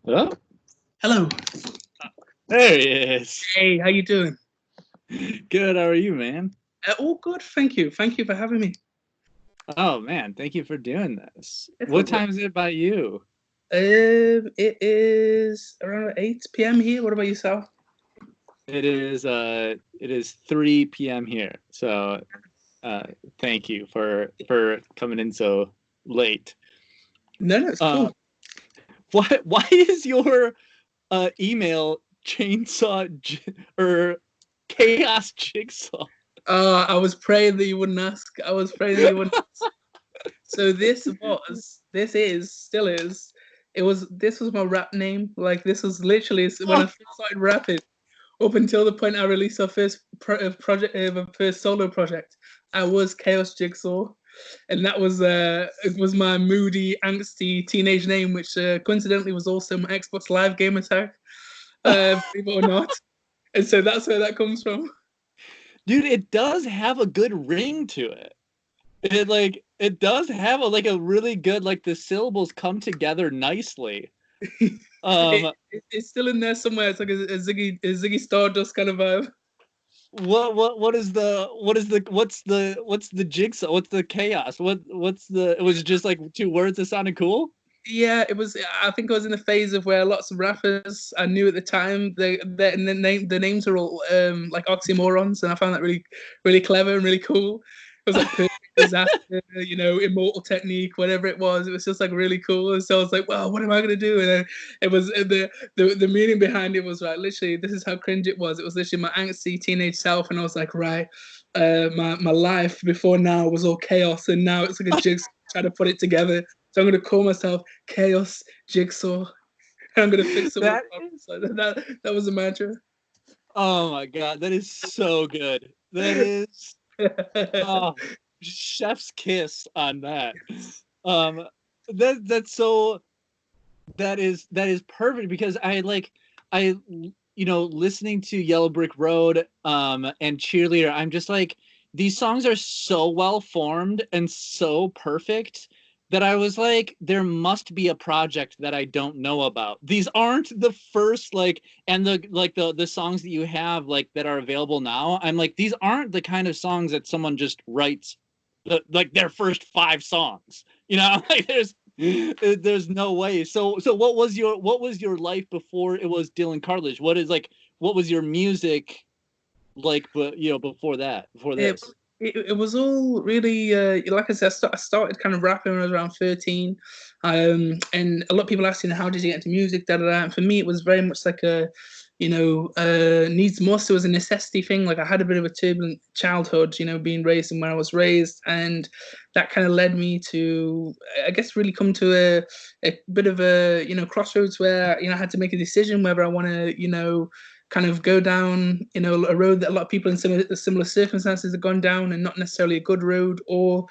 Oh, Hello. there he is. Hey, how you doing? Good. How are you, man? All good, thank you. Thank you for having me. Oh man, thank you for doing this. It's all What good. time is it by you? It is around 8 p.m. here. What about yourself? It is 3 p.m. here. So uh thank you for coming in so late. No, no, it's Uh cool. why is your email or chaos jigsaw? I was praying that you wouldn't ask. I was praying that you wouldn't. So this is, still is. This was my rap name. Like this was literally when I first started rapping. Up until the point I released our first project, my first solo project, I was Chaos Jigsaw, and that was it was my moody, angsty teenage name, which coincidentally was also my Xbox Live gamer tag, believe it or not. And so that's where that comes from. Dude, it does have a good ring to it. It does have a really good, like, the syllables come together nicely. Um It's still in there somewhere. It's like a Ziggy Stardust kind of vibe. what is what's the jigsaw? What's the chaos? What's the it was just like two words that sounded cool? Yeah, it was. I think I was in a phase of where lots of rappers I knew at the time, and the names are all like oxymorons, and I found that really, really clever and really cool. It was like perfect disaster, immortal technique, whatever it was. It was just like really cool. And so I was like, well, what am I gonna do? And then it was the meaning behind it was right. Literally, this is how cringe it was. It was literally my angsty teenage self, and I was like, right, my life before now was all chaos, and now it's like a jigsaw trying to put it together. So I'm gonna call myself Chaos Jigsaw. I'm gonna fix some of the That problems. So that was a mantra. Oh my god, that is so good. That is oh chef's kiss on that. Um that's so that is perfect because I listening to Yellow Brick Road and Cheerleader, I'm just like, these songs are so well formed and so perfect that I was like, there must be a project that I don't know about. These aren't the first, and the songs that you have, like, that are available now. I'm like, these aren't the kind of songs that someone just writes, like, their first five songs. Like, there's no way. So what was your life before it was Dylan Cartlidge? What was your music like, but before it, this? it was all really like I said. I started kind of rapping when I was around 13, and a lot of people asking how did you get into music, da da da. And for me, it was very much like a needs must. It was a necessity thing. Like I had a bit of a turbulent childhood, being raised and where I was raised, and that kind of led me to, I guess, really come to a bit of a crossroads where I had to make a decision whether I want to kind of go down, a road that a lot of people in similar circumstances have gone down and not necessarily a good road, or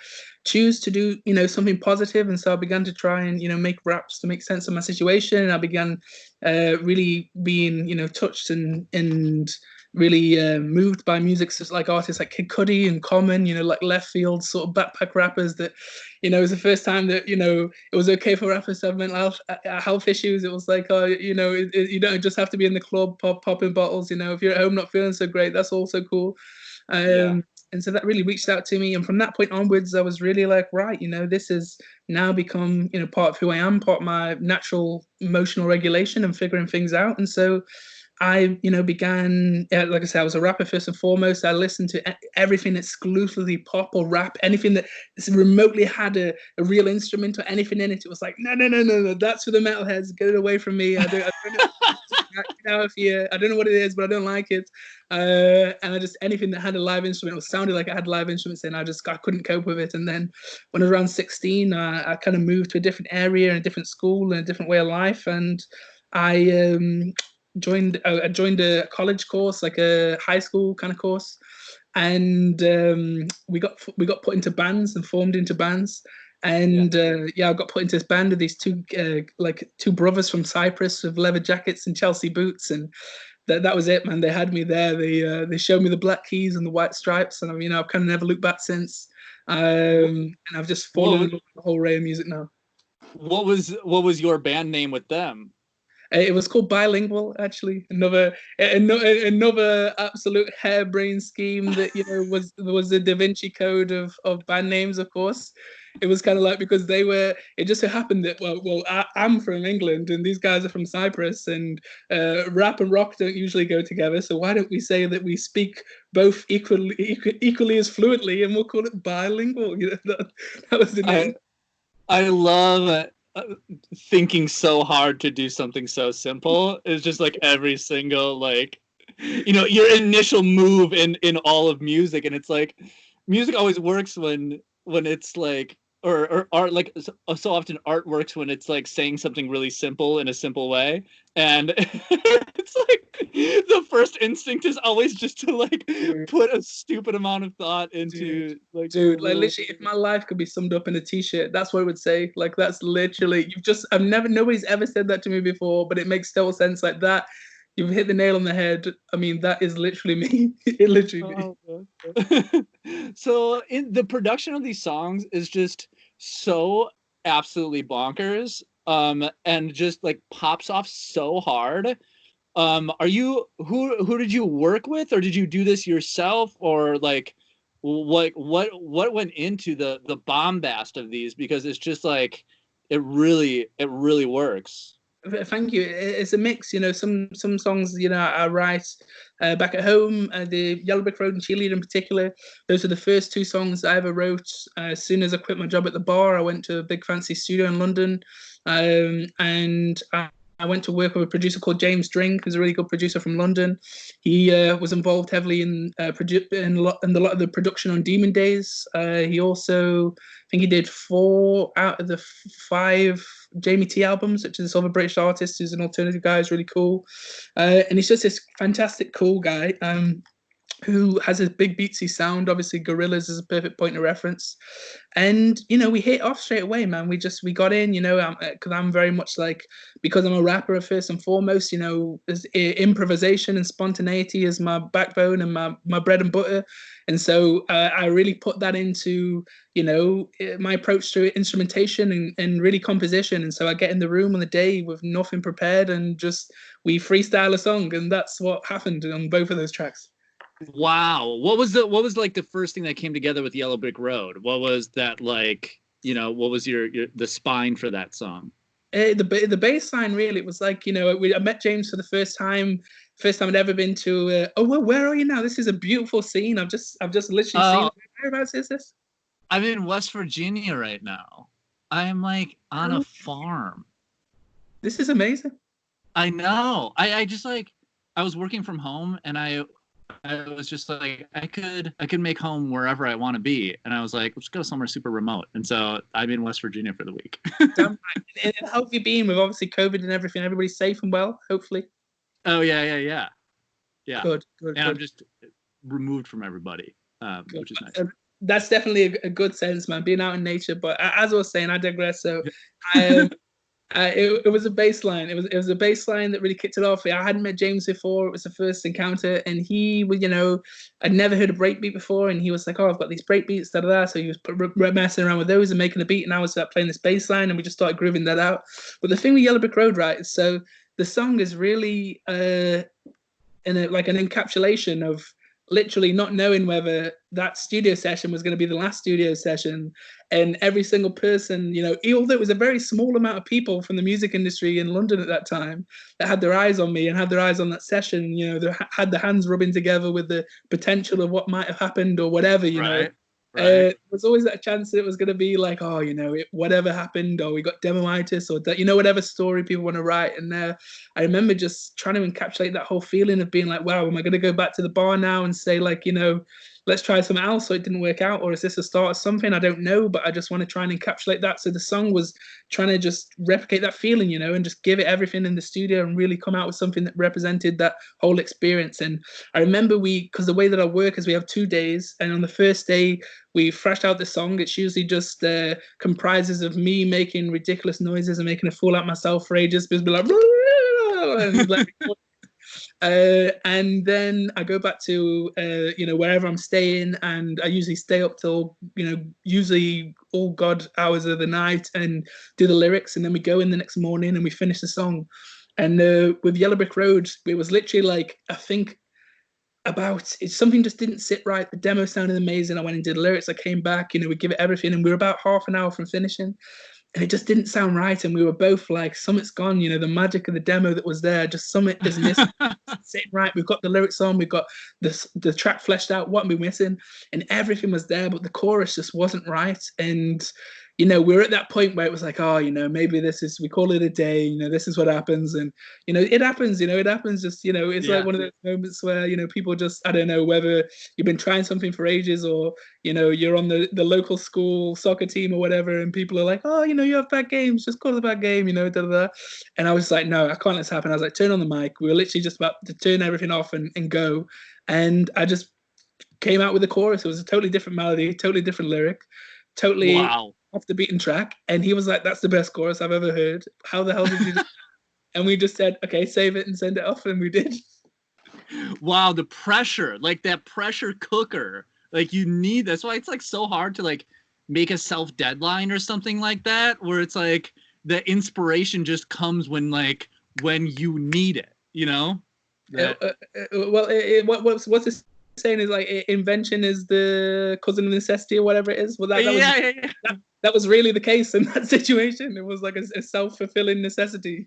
choose to do, something positive. And so I began to try and, make raps to make sense of my situation. And I began really being, touched and really moved by music, such like artists like Kid Cudi and Common, like left field sort of backpack rappers that, it was the first time that, it was okay for rappers to have mental health issues. It was like, you don't just have to be in the club, popping bottles. If you're at home not feeling so great, that's also cool. Yeah. And so that really reached out to me. And from that point onwards, I was really like, right, this has now become, part of who I am, part of my natural emotional regulation and figuring things out. And so I, began, like I said, I was a rapper first and foremost. I listened to everything exclusively pop or rap, anything that remotely had a real instrument or anything in it. It was like, no, no, no, no, no, that's for the metalheads. Get it away from me. I don't know. Get out of here. I don't know what it is, but I don't like it. And I just, anything that had a live instrument or sounded like it had live instruments in, I couldn't cope with it. And then when I was around 16, I kind of moved to a different area and a different school and a different way of life. And I joined a college course, like a high school kind of course, and we got put into bands and formed into bands. Yeah. And yeah, I got put into this band with these two brothers from Cyprus with leather jackets and Chelsea boots, and that was it, man. They had me there. They showed me the black keys and the white stripes, and I've kind of never looked back since. And I've just fallen in What love with the whole array of music now. what was your band name with them? It was called Bilingual, actually. Another absolute harebrained scheme that was the Da Vinci Code of band names, of course. It was kind of like because they were. It just so happened that I'm from England and these guys are from Cyprus, and rap and rock don't usually go together. So why don't we say that we speak both equally as fluently, and we'll call it bilingual? That was the name. I love thinking so hard to do something so simple. It's just like every single like your initial move in all of music, and it's like music always works when it's like or art, like so often art works when it's like saying something really simple in a simple way, and it's like the first instinct is always just to like put a stupid amount of thought into like literally, if my life could be summed up in a t-shirt, that's what I would say. Like that's literally nobody's ever said that to me before, but it makes total sense. Like that, you've hit the nail on the head. I mean, that is literally me. It literally me. So in the production of these songs is just so absolutely bonkers, and just like pops off so hard. Are you who did you work with, or did you do this yourself, or like what went into the bombast of these? Because it's just like it really works. Thank you. It's a mix, some songs, I write back at home. The Yellow Brick Road and Cheerleader in particular, those are the first two songs I ever wrote. As soon as I quit my job at the bar, I went to a big fancy studio in London, and I went to work with a producer called James Drink, who's a really good producer from London. He was involved heavily in a lot of the production on Demon Days. He also, I think he did 4 out of the 5 Jamie T albums, which is this other British artist who's an alternative guy, is really cool. And he's just this fantastic, cool guy. Who has a big beatsy sound. Obviously, Gorillaz is a perfect point of reference. And, we hit off straight away, man. We got in, because I'm very much like, because I'm a rapper first and foremost, improvisation and spontaneity is my backbone and my bread and butter. And so I really put that into, my approach to instrumentation and really composition. And so I get in the room on the day with nothing prepared and just, we freestyle a song. And that's what happened on both of those tracks. Wow. What was like the first thing that came together with Yellow Brick Road? What was that like, what was your the spine for that song? The bass line, really, it was like, I met James for the first time I'd ever been to, where are you now? This is a beautiful scene. I've just literally seen it. Whereabouts is this? I'm in West Virginia right now. I'm like on a farm. This is amazing. I know. I just like, I was working from home and I was just like, I could make home wherever I want to be, and I was like, let's go somewhere super remote. And so I'm in West Virginia for the week. Damn right. And how have you been with obviously COVID and everything? Everybody's safe and well, hopefully. Oh yeah. Good. And I'm just removed from everybody, which is nice. That's definitely a good sense, man. Being out in nature. But as I was saying, I digress. So it was a bass line. It was a bass line that really kicked it off. I hadn't met James before. It was the first encounter, and he was, I'd never heard a breakbeat before, and he was like, "Oh, I've got these breakbeats, da da da." So he was messing around with those and making a beat, and I was playing this bass line, and we just started grooving that out. But the thing with Yellow Brick Road, right? So the song is really like an encapsulation of literally not knowing whether that studio session was going to be the last studio session. And every single person, although it was a very small amount of people from the music industry in London at that time that had their eyes on me and had their eyes on that session, they had their hands rubbing together with the potential of what might have happened or whatever, Right. There was always that chance that it was going to be like, whatever happened, or we got demoitis, or that, whatever story people want to write. And I remember just trying to encapsulate that whole feeling of being like, wow, am I going to go back to the bar now and say like, let's try something else, so it didn't work out, or is this a start of something? I don't know, but I just want to try and encapsulate that. So the song was trying to just replicate that feeling, and just give it everything in the studio and really come out with something that represented that whole experience. And I remember because the way that I work is we have 2 days, and on the first day we thrashed out the song. It's usually just comprises of me making ridiculous noises and making a fool out myself for ages, but be like, and like and then I go back to wherever I'm staying, and I usually stay up till usually all god hours of the night and do the lyrics, and then we go in the next morning and we finish the song. And with Yellow Brick Road, it was literally like, I think something just didn't sit right. The demo sounded amazing. I went and did lyrics. I came back, we give it everything, and we were about half an hour from finishing, and it just didn't sound right. And we were both like, something's gone. The magic of the demo that was there, just something is missing. Sitting right. We've got the lyrics on. We've got the track fleshed out. What are we missing? And everything was there, but the chorus just wasn't right. And we were at that point where it was like, oh, maybe we call it a day, this is what happens. And, it happens, it happens just, it's like one of those moments where, people just, I don't know whether you've been trying something for ages or, you're on the local school soccer team or whatever. And people are like, oh, you have bad games, just call it a bad game, da, da, da. And I was like, no, I can't let this happen. I was like, turn on the mic. We were literally just about to turn everything off and go. And I just came out with the chorus. It was a totally different melody, totally different lyric, totally off the beaten track. And he was like, that's the best chorus I've ever heard. How the hell did you do? And we just said, okay, save it and send it off. And we did. Wow, the pressure, like that pressure cooker. Like you need, that's why it's like so hard to like make a self deadline or something like that, where it's like the inspiration just comes when you need it, What's this saying is like invention is the cousin of necessity or whatever it is. Well, that was really the case in that situation. It was like a self-fulfilling necessity,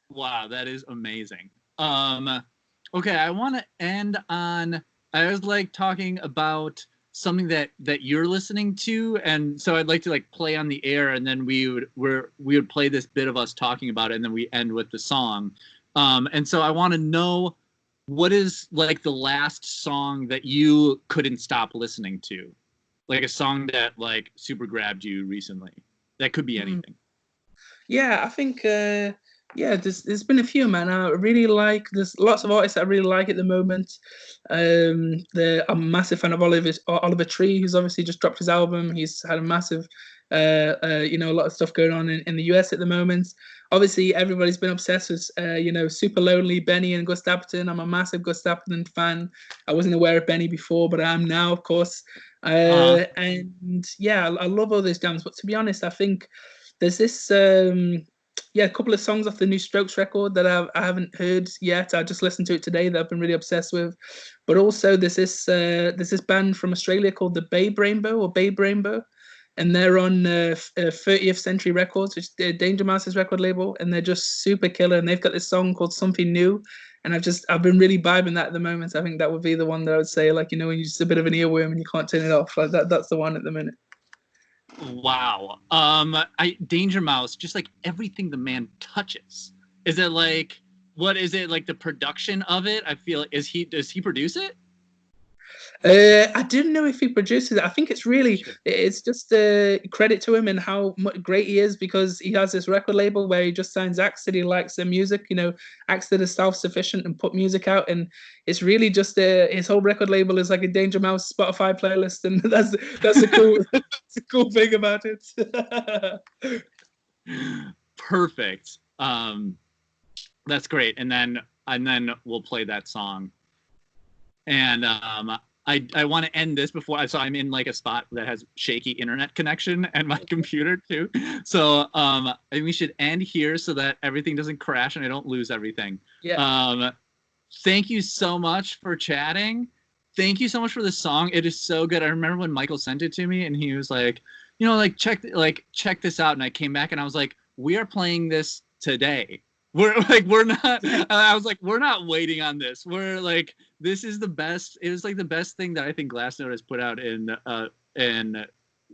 Wow, that is amazing. Okay, I want to end on, I was like talking about something that you're listening to, and so I'd like to like play on the air, and then we would play this bit of us talking about it, and then we end with the song. And so I want to know, what is like the last song that you couldn't stop listening to? Like a song that like super grabbed you recently. That could be anything. Yeah, I think there's been a few, man. I really like, there's lots of artists that I really like at the moment. I'm a massive fan of Oliver Tree, who's obviously just dropped his album. He's had a massive a lot of stuff going on in the US at the moment. Obviously, everybody's been obsessed with, Super Lonely, Benny and Gus Dapperton. I'm a massive Gus Dapperton fan. I wasn't aware of Benny before, but I am now, of course. And yeah, I love all those jams. But to be honest, I think there's this, a couple of songs off the new Strokes record that I haven't heard yet. I just listened to it today that I've been really obsessed with. But also there's this band from Australia called the Babe Rainbow. And they're on 30th Century Records, which is Danger Mouse's record label, and they're just super killer. And they've got this song called Something New, and I've been really vibing that at the moment. I think that would be the one that I would say, like, when you're just a bit of an earworm and you can't turn it off, like that's the one at the minute. Wow. Danger Mouse, just like everything the man touches. Is it like, what is it like the production of it? I feel like, does he produce it? I didn't know if he produces it. I think it's just credit to him and how great he is, because he has this record label where he just signs acts that he likes their music, acts that are self-sufficient and put music out. And it's really just his whole record label is like a Danger Mouse Spotify playlist. And that's the cool, that's the cool thing about it. Perfect. That's great. And then we'll play that song. And I want to end this before I'm in like a spot that has shaky internet connection and my computer too. So I think we should end here so that everything doesn't crash and I don't lose everything. Yeah. Thank you so much for chatting. Thank you so much for the song. It is so good. I remember when Michael sent it to me and he was like, check this out. And I came back and I was like, we are playing this today. We're not, I was like, we're not waiting on this. We're like, this is the best. It was like the best thing that I think Glassnote has put out in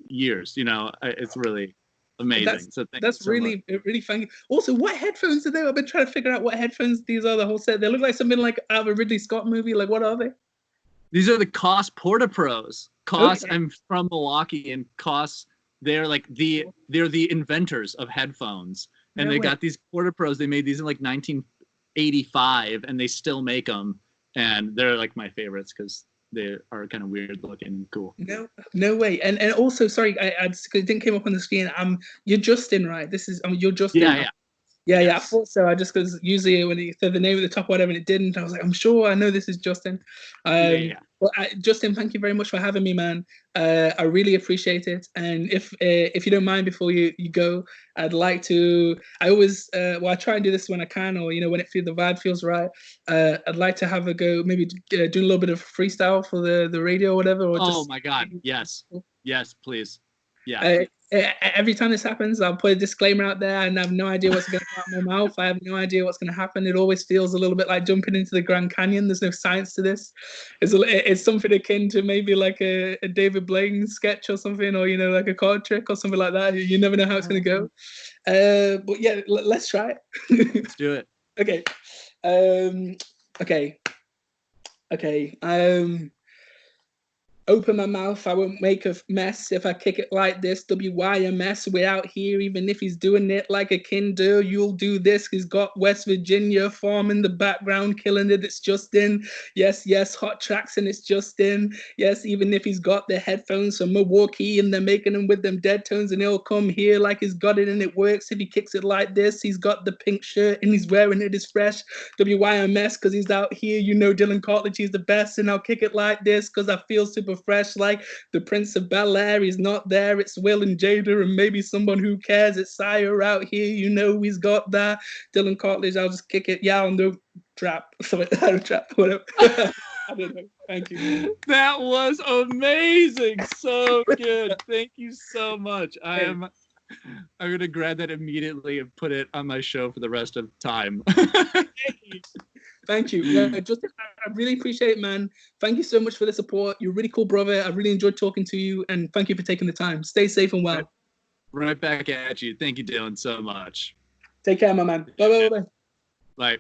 years. It's really amazing. That's really funny. Also, what headphones are they? I've been trying to figure out what headphones these are. The whole set. They look like something like out of a Ridley Scott movie. Like, what are they? These are the Koss Porta Pros. Koss, Okay. I'm from Milwaukee, and Koss, they're the inventors of headphones. And they got these Porta Pros. They made these in like 1985, and they still make them. And they're like my favorites because they are kind of weird looking and cool. No way. And also, sorry, I didn't came up on the screen. You're Justin, right? This is you're Justin. Yeah. Yeah, I Yes. thought so. I just because usually when he said the name at the top, or whatever, and it didn't, I was like, I'm sure I know this is Justin. Yeah. Well, Justin, thank you very much for having me, man. I really appreciate it. And if you don't mind, before you go, I'd like to. I always well, I try and do this when I can, or when the vibe feels right. I'd like to have a go, maybe do a little bit of freestyle for the radio or whatever, or Oh just. my God. Yes. Yes, please. Yeah. Every time this happens, I'll put a disclaimer out there, and I have no idea what's going to come out of my mouth. I have no idea what's going to happen. It always feels a little bit like jumping into the Grand Canyon. There's no science to this. It's something akin to maybe like a David Blaine sketch or something, or like a card trick or something like that. You never know how it's going to go. But yeah, let's try it. Let's do it. Okay. Okay. Okay. Open my mouth, I won't make a mess if I kick it like this. WYMS, we're out here, even if he's doing it like a kinder, you'll do this. He's got West Virginia farm in the background, killing it. It's Justin. Yes, yes, hot tracks, and it's Justin. Yes, even if he's got the headphones from Milwaukee and they're making them with them dead tones, and he'll come here like he's got it and it works. If he kicks it like this, he's got the pink shirt and he's wearing it. It's fresh. WYMS, because he's out here. Dylan Cartlidge, he's the best, and I'll kick it like this because I feel super fresh like the Prince of Bel-Air. He's not there. It's Will and Jada and maybe someone who cares. It's Sire out here. He's got that. Dylan Cartlidge, I'll just kick it. Yeah, on the trap. Sorry, trap, whatever. I don't know. Thank you. That was amazing. So good. Thank you so much. I'm gonna grab that immediately and put it on my show for the rest of time. Thank you. Yeah, I really appreciate it, man. Thank you so much for the support. You're a really cool brother. I really enjoyed talking to you, and thank you for taking the time. Stay safe and well. Right back at you. Thank you, Dylan, so much. Take care, my man. Bye. Bye.